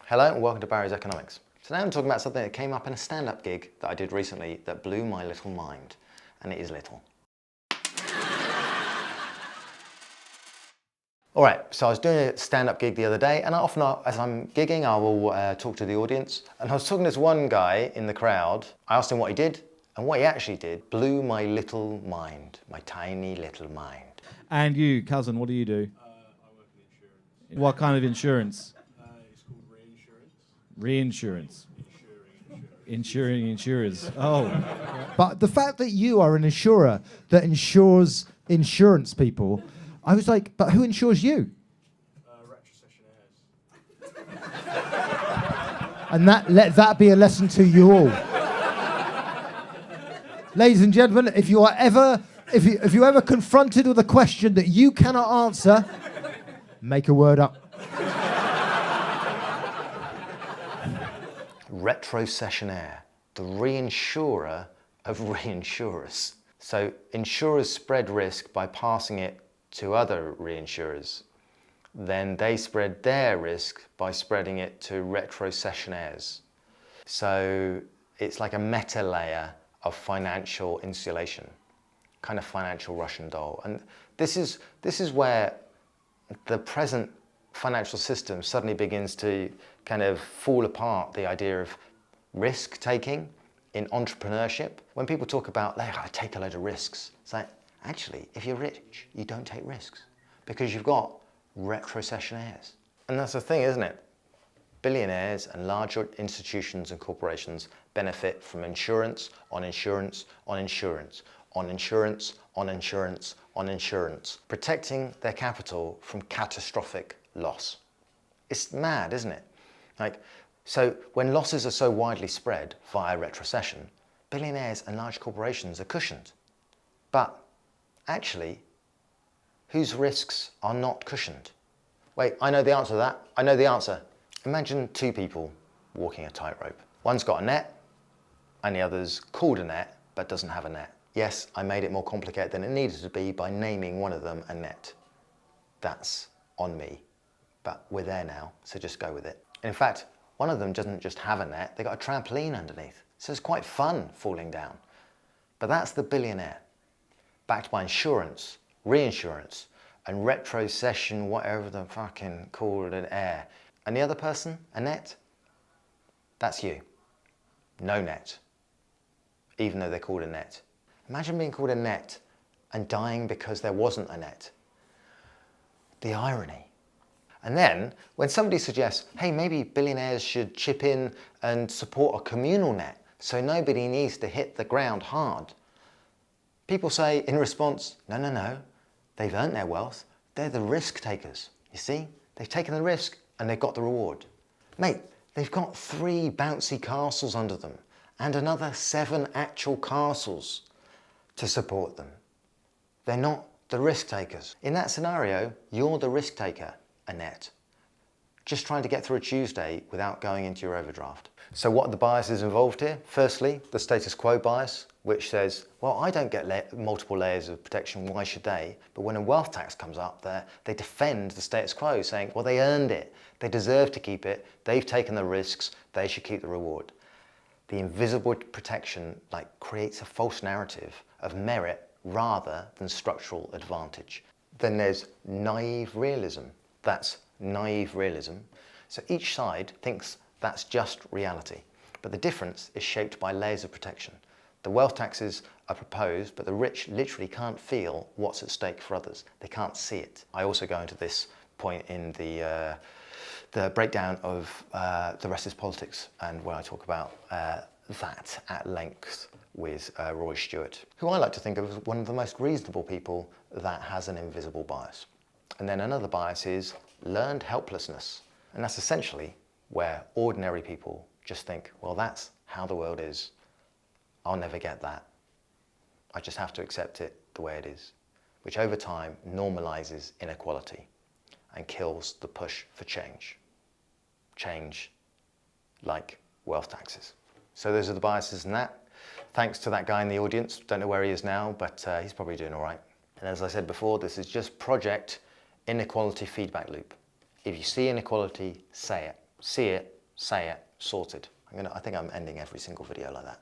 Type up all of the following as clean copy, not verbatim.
Hello and welcome to Barry's Economics. Today I'm talking about something that came up in a stand-up gig that I did recently that blew my little mind, and it is little. Alright, so I was doing a stand-up gig the other day, and often as I'm gigging I will talk to the audience, and I was talking to this one guy in the crowd. I asked him what he did, and what he actually did blew my little mind, my tiny little mind. And you, cousin, what do you do? I work in insurance. What kind of insurance? It's called reinsurance. Reinsurance. Insuring Insurers. Oh. But the fact that you are an insurer that insures insurance people, I was like, but who insures you? Retrocessionaires. And let that be a lesson to you all. Ladies and gentlemen, if you are ever confronted with a question that you cannot answer, make a word up. Retrocessionaire, the reinsurer of reinsurers. So insurers spread risk by passing it to other reinsurers. Then they spread their risk by spreading it to retrocessionaires. So it's like a meta layer of financial insulation, kind of financial Russian doll. And this is where the present financial system suddenly begins to kind of fall apart, the idea of risk taking in entrepreneurship. When people talk about, like, I take a load of risks, it's like, actually, if you're rich, you don't take risks because you've got retrocessionaires. And that's the thing, isn't it? Billionaires and larger institutions and corporations benefit from insurance on insurance on insurance on insurance on insurance on insurance, protecting their capital from catastrophic loss. It's mad, isn't it? So when losses are so widely spread via retrocession, billionaires and large corporations are cushioned. But actually, whose risks are not cushioned? Wait, I know the answer to that. I know the answer. Imagine two people walking a tightrope. One's got a net, and the other's called a net, but doesn't have a net. Yes, I made it more complicated than it needed to be by naming one of them a net. That's on me. But we're there now, so just go with it. In fact, one of them doesn't just have a net, they've got a trampoline underneath. So it's quite fun falling down. But that's the billionaire, backed by insurance, reinsurance, and retrocession, whatever the fucking called an air. And the other person, a net, that's you. No net, even though they're called a net. Imagine being called a net and dying because there wasn't a net. The irony. And then, when somebody suggests, hey, maybe billionaires should chip in and support a communal net so nobody needs to hit the ground hard, people say in response, no, they've earned their wealth. They're the risk takers, you see? They've taken the risk and they've got the reward. Mate, they've got 3 bouncy castles under them and another 7 actual castles to support them. They're not the risk takers. In that scenario, you're the risk taker, Annette, just trying to get through a Tuesday without going into your overdraft. So what are the biases involved here? Firstly, the status quo bias, which says, well, I don't get multiple layers of protection, why should they? But when a wealth tax comes up, they defend the status quo, saying, well, they earned it, they deserve to keep it, they've taken the risks, they should keep the reward. The invisible protection creates a false narrative of merit rather than structural advantage. Then there's naive realism. That's naive realism. So each side thinks that's just reality. But the difference is shaped by layers of protection. The wealth taxes are proposed, but the rich literally can't feel what's at stake for others. They can't see it. I also go into this point in the breakdown of the rest is politics, and where I talk about that at length with Roy Stewart, who I like to think of as one of the most reasonable people that has an invisible bias. And then another bias is learned helplessness. And that's essentially where ordinary people just think, well, that's how the world is. I'll never get that. I just have to accept it the way it is, which over time normalizes inequality and kills the push for change. Change like wealth taxes. So those are the biases in that. Thanks to that guy in the audience. Don't know where he is now, but he's probably doing all right. And as I said before, this is just Project Inequality Feedback Loop. If you see inequality, say it. See it, say it, sorted. I think I'm ending every single video like that.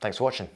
Thanks for watching.